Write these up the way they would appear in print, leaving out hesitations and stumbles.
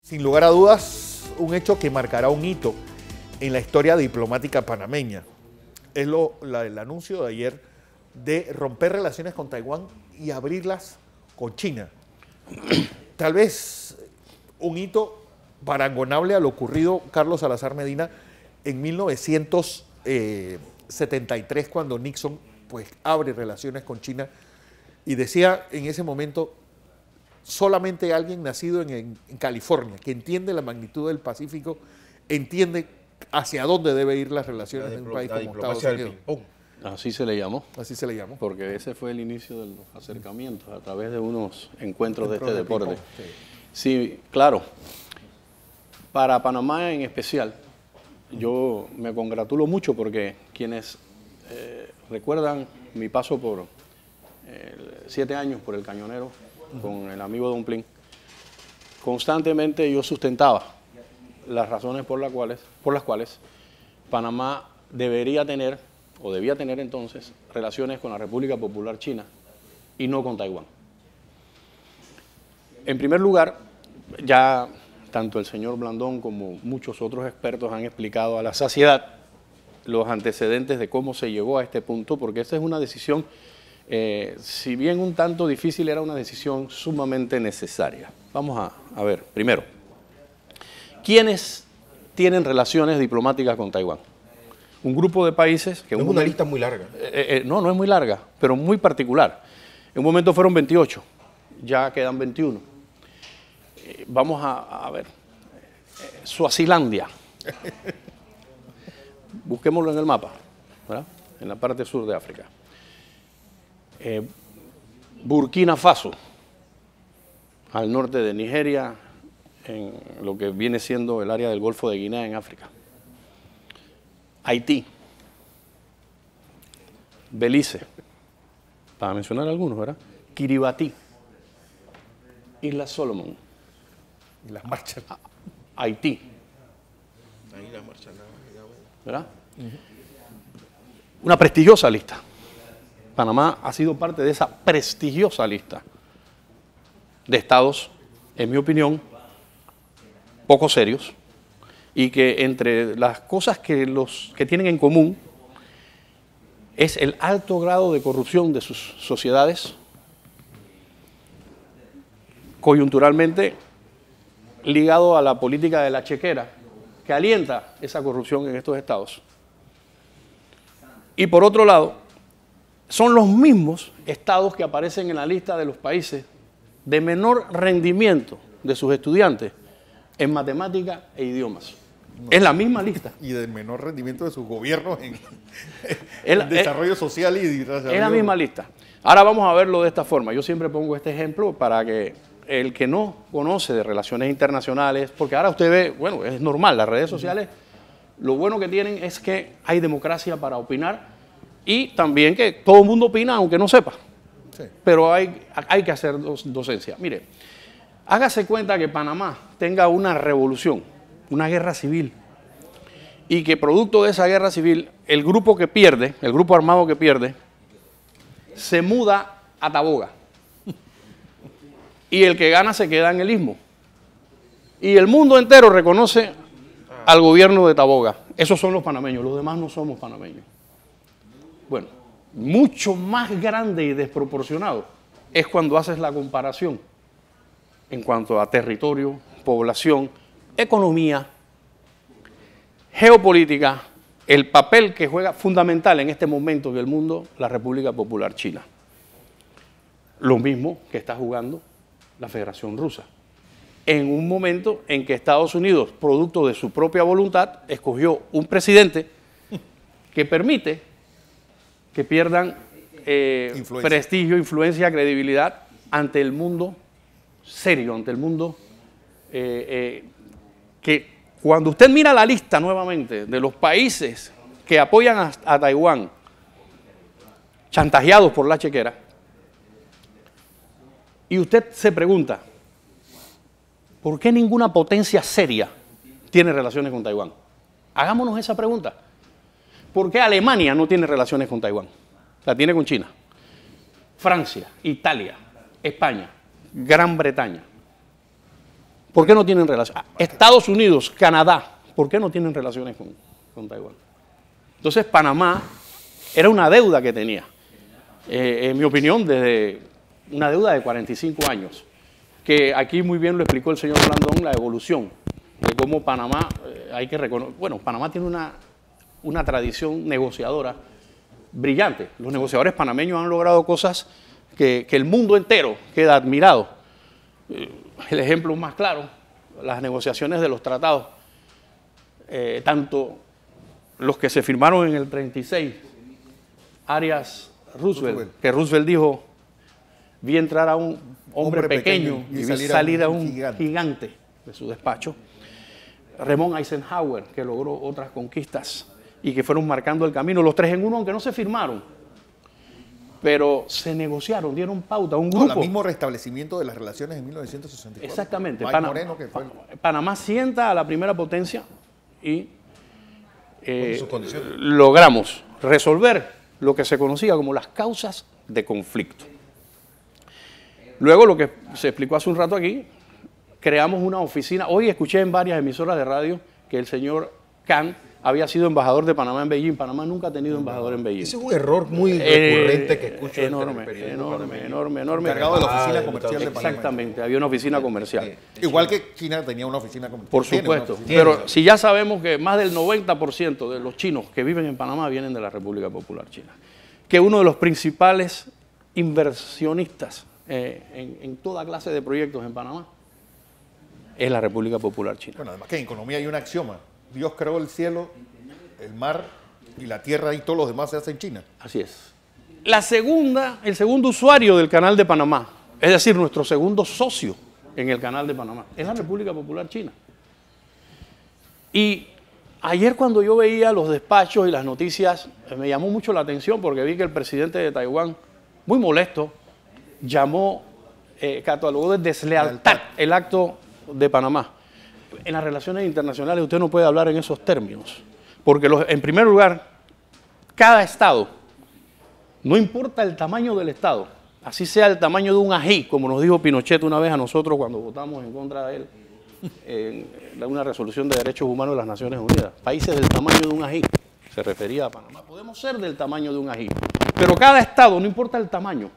Sin lugar a dudas, un hecho que marcará un hito en la historia diplomática panameña. Es el anuncio de ayer de romper relaciones con Taiwán y abrirlas con China. Tal vez un hito parangonable a lo ocurrido Carlos Salazar Medina en 1973, cuando Nixon pues abre relaciones con China y decía en ese momento: solamente alguien nacido en California, que entiende la magnitud del Pacífico, entiende hacia dónde debe ir las relaciones de un país como Estados Unidos. Así se le llamó. Así se le llamó. Porque ese fue el inicio de los acercamientos a través de unos encuentros de este deporte. Sí, claro. Para Panamá en especial, yo me congratulo mucho porque quienes recuerdan mi paso por 7 años por el Cañonero, con el amigo Don Plin, constantemente yo sustentaba las razones por las cuales Panamá debería tener, o debía tener entonces, relaciones con la República Popular China y no con Taiwán. En primer lugar, ya tanto el señor Blandón como muchos otros expertos han explicado a la saciedad los antecedentes de cómo se llegó a este punto, porque esta es una decisión, si bien un tanto difícil, era una decisión sumamente necesaria. Vamos a ver, primero, ¿quiénes tienen relaciones diplomáticas con Taiwán? Un grupo de países que... No es una lista muy larga. No es muy larga, pero muy particular. En un momento fueron 28, ya quedan 21. Vamos a ver. Suazilandia. Busquémoslo en el mapa, ¿verdad? En la parte sur de África. Burkina Faso, al norte de Nigeria, en lo que viene siendo el área del Golfo de Guinea en África. Haití, Belice, para mencionar algunos, ¿verdad? Kiribati, Islas Solomon, Y las marchas. Haití, Ahí la marcha, ¿verdad? Una prestigiosa lista. Panamá ha sido parte de esa prestigiosa lista de estados, en mi opinión, poco serios, y que entre las cosas que tienen en común es el alto grado de corrupción de sus sociedades, coyunturalmente ligado a la política de la chequera, que alienta esa corrupción en estos estados. Y por otro lado, son los mismos estados que aparecen en la lista de los países de menor rendimiento de sus estudiantes en matemáticas e idiomas. No. Es la misma lista. Y de menor rendimiento de sus gobiernos en desarrollo social y desarrollo... Es la misma lista. Ahora vamos a verlo de esta forma. Yo siempre pongo este ejemplo para que el que no conoce de relaciones internacionales, porque ahora usted ve, bueno, es normal, las redes sociales, lo bueno que tienen es que hay democracia para opinar y también que todo el mundo opina aunque no sepa. Sí. Pero hay que hacer docencia. Mire, hágase cuenta que Panamá tenga una revolución, una guerra civil, y que producto de esa guerra civil, el grupo que pierde, el grupo armado que pierde, se muda a Taboga. Y el que gana se queda en el istmo. Y el mundo entero reconoce al gobierno de Taboga. Esos son los panameños, los demás no somos panameños. Bueno, mucho más grande y desproporcionado es cuando haces la comparación en cuanto a territorio, población, economía, geopolítica, el papel que juega fundamental en este momento en el mundo la República Popular China. Lo mismo que está jugando la Federación Rusa, en un momento en que Estados Unidos, producto de su propia voluntad, escogió un presidente que permite que pierdan prestigio, influencia, credibilidad ante el mundo serio, ante el mundo que cuando usted mira la lista nuevamente de los países que apoyan a Taiwán, chantajeados por la chequera, y usted se pregunta, ¿por qué ninguna potencia seria tiene relaciones con Taiwán? Hagámonos esa pregunta. ¿Por qué Alemania no tiene relaciones con Taiwán? La tiene con China. Francia, Italia, España, Gran Bretaña. ¿Por qué no tienen relaciones? Estados Unidos, Canadá, ¿por qué no tienen relaciones con Taiwán? Entonces Panamá era una deuda que tenía, en mi opinión, desde una deuda de 45 años, que aquí muy bien lo explicó el señor Blandón, la evolución de cómo Panamá, hay que reconocer, bueno, Panamá tiene una tradición negociadora brillante. Los negociadores panameños han logrado cosas que el mundo entero queda admirado. El ejemplo más claro, las negociaciones de los tratados, tanto los que se firmaron en el 36, Arias Roosevelt, que Roosevelt dijo, vi entrar a un hombre pequeño y vi salir a un gigante de su despacho. Ramón Eisenhower, que logró otras conquistas y que fueron marcando el camino, los 3 en 1, aunque no se firmaron, pero se negociaron, dieron pauta a un grupo. El mismo restablecimiento de las relaciones en 1964. Exactamente. Moreno, que fue Panamá sienta a la primera potencia y logramos resolver lo que se conocía como las causas de conflicto. Luego, lo que se explicó hace un rato aquí, creamos una oficina. Hoy escuché en varias emisoras de radio que el señor Khan había sido embajador de Panamá en Beijing. Panamá nunca ha tenido embajador en Beijing. Ese es un error muy recurrente que escucho. Enorme. Encargado de la oficina comercial de Panamá. Exactamente, había una oficina comercial. Igual que China tenía una oficina comercial. Por supuesto. Pero si ya sabemos que más del 90% de los chinos que viven en Panamá vienen de la República Popular China, que uno de los principales inversionistas en toda clase de proyectos en Panamá es la República Popular China. Bueno, además que en economía hay un axioma. Dios creó el cielo, el mar y la tierra y todos los demás se hacen en China. Así es. El segundo usuario del Canal de Panamá, es decir, nuestro segundo socio en el Canal de Panamá, es la República Popular China. Y ayer cuando yo veía los despachos y las noticias, me llamó mucho la atención porque vi que el presidente de Taiwán, muy molesto, catalogó de deslealtad el acto de Panamá. En las relaciones internacionales usted no puede hablar en esos términos, porque en primer lugar, cada Estado, no importa el tamaño del Estado, así sea el tamaño de un ají, como nos dijo Pinochet una vez a nosotros cuando votamos en contra de él, en una resolución de derechos humanos de las Naciones Unidas, países del tamaño de un ají, se refería a Panamá. Podemos ser del tamaño de un ají, pero cada Estado, no importa el tamaño,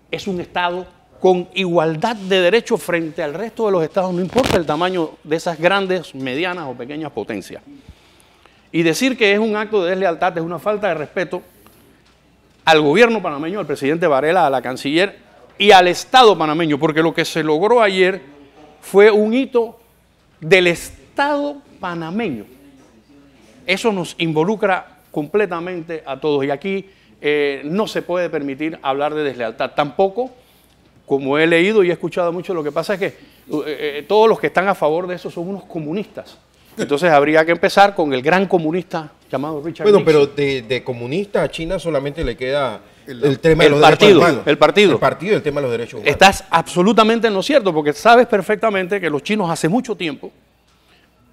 es un Estado con igualdad de derechos frente al resto de los estados, no importa el tamaño de esas grandes, medianas o pequeñas potencias. Y decir que es un acto de deslealtad es una falta de respeto al gobierno panameño, al presidente Varela, a la canciller y al Estado panameño, porque lo que se logró ayer fue un hito del Estado panameño. Eso nos involucra completamente a todos y aquí no se puede permitir hablar de deslealtad, tampoco. Como he leído y he escuchado mucho, lo que pasa es que todos los que están a favor de eso son unos comunistas. Entonces habría que empezar con el gran comunista llamado Richard Nixon. Pero de comunista a China solamente le queda el tema de los derechos humanos. El partido, el tema de los derechos humanos. Estás absolutamente en lo cierto, porque sabes perfectamente que los chinos hace mucho tiempo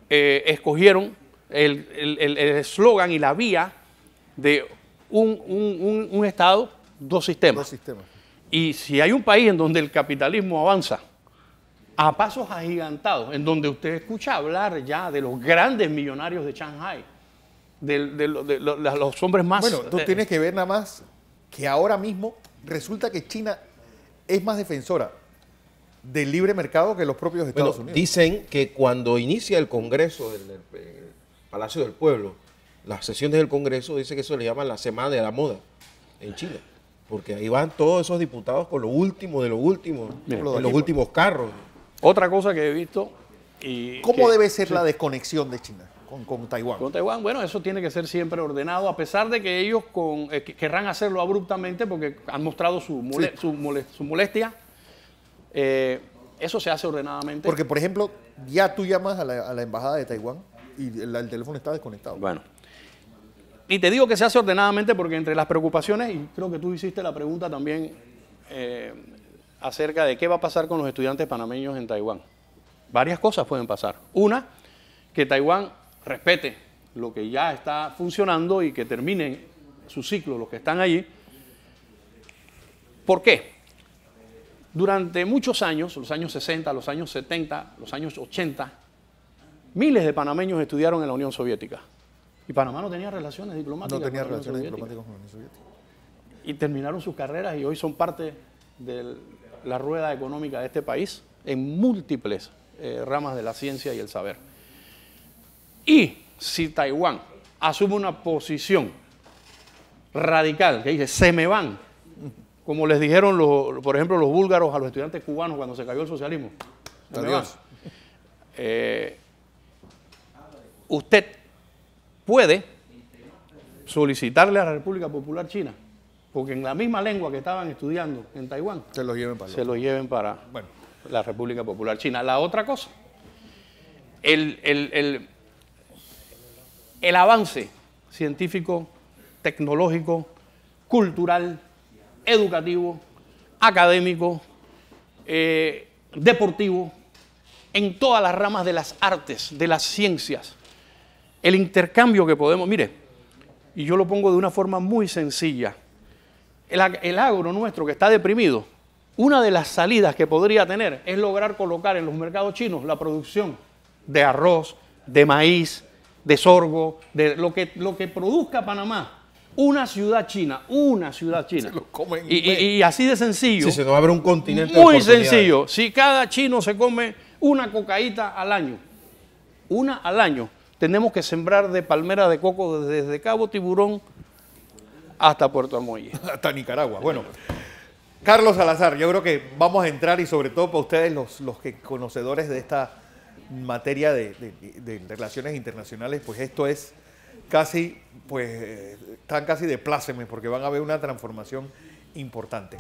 escogieron el eslogan y la vía de un Estado, dos sistemas. Dos sistemas. Y si hay un país en donde el capitalismo avanza a pasos agigantados, en donde usted escucha hablar ya de los grandes millonarios de Shanghai, de los hombres más... Bueno, tú tienes que ver nada más que ahora mismo resulta que China es más defensora del libre mercado que los propios Estados Unidos. Dicen que cuando inicia el Congreso del Palacio del Pueblo, las sesiones del Congreso, dice que eso le llaman la Semana de la Moda en China. Porque ahí van todos esos diputados con lo último de lo último, los últimos carros. Otra cosa que he visto... ¿Cómo debe ser la desconexión de China con Taiwán? Con Taiwán, bueno, eso tiene que ser siempre ordenado, a pesar de que ellos querrán hacerlo abruptamente porque han mostrado su molestia. Eso se hace ordenadamente. Porque, por ejemplo, ya tú llamas a la embajada de Taiwán y el teléfono está desconectado. Bueno. Y te digo que se hace ordenadamente porque entre las preocupaciones, y creo que tú hiciste la pregunta también acerca de qué va a pasar con los estudiantes panameños en Taiwán. Varias cosas pueden pasar. Una, que Taiwán respete lo que ya está funcionando y que terminen su ciclo los que están allí. ¿Por qué? Durante muchos años, los años 60, los años 70, los años 80, miles de panameños estudiaron en la Unión Soviética. Y Panamá no tenía relaciones diplomáticas. No tenía con la Unión relaciones Soviética. diplomáticas con la Unión Soviética. Y terminaron sus carreras y hoy son parte de la rueda económica de este país en múltiples ramas de la ciencia y el saber. Y si Taiwán asume una posición radical que dice, se me van, como les dijeron, por ejemplo, los búlgaros a los estudiantes cubanos cuando se cayó el socialismo. Se me van. Usted puede solicitarle a la República Popular China, porque en la misma lengua que estaban estudiando en Taiwán, Se los lleven para se lo lleven para Bueno. la República Popular China. La otra cosa, el avance científico, tecnológico, cultural, educativo, académico, deportivo, en todas las ramas de las artes, de las ciencias. El intercambio que podemos, mire, y yo lo pongo de una forma muy sencilla, el agro nuestro que está deprimido, una de las salidas que podría tener es lograr colocar en los mercados chinos la producción de arroz, de maíz, de sorgo, de lo que produzca Panamá. Una ciudad china. Se los comen. Y así de sencillo. Sí, se nos abre un continente de Muy oportunidades. sencillo. Si cada chino se come una cocaíta al año, una al año, tenemos que sembrar de palmera de coco desde Cabo Tiburón hasta Puerto Armuelle. Hasta Nicaragua. Bueno, Carlos Salazar, yo creo que vamos a entrar y sobre todo para ustedes, los que conocedores de esta materia de relaciones internacionales, pues esto es casi, pues están casi de plácemes porque van a ver una transformación importante.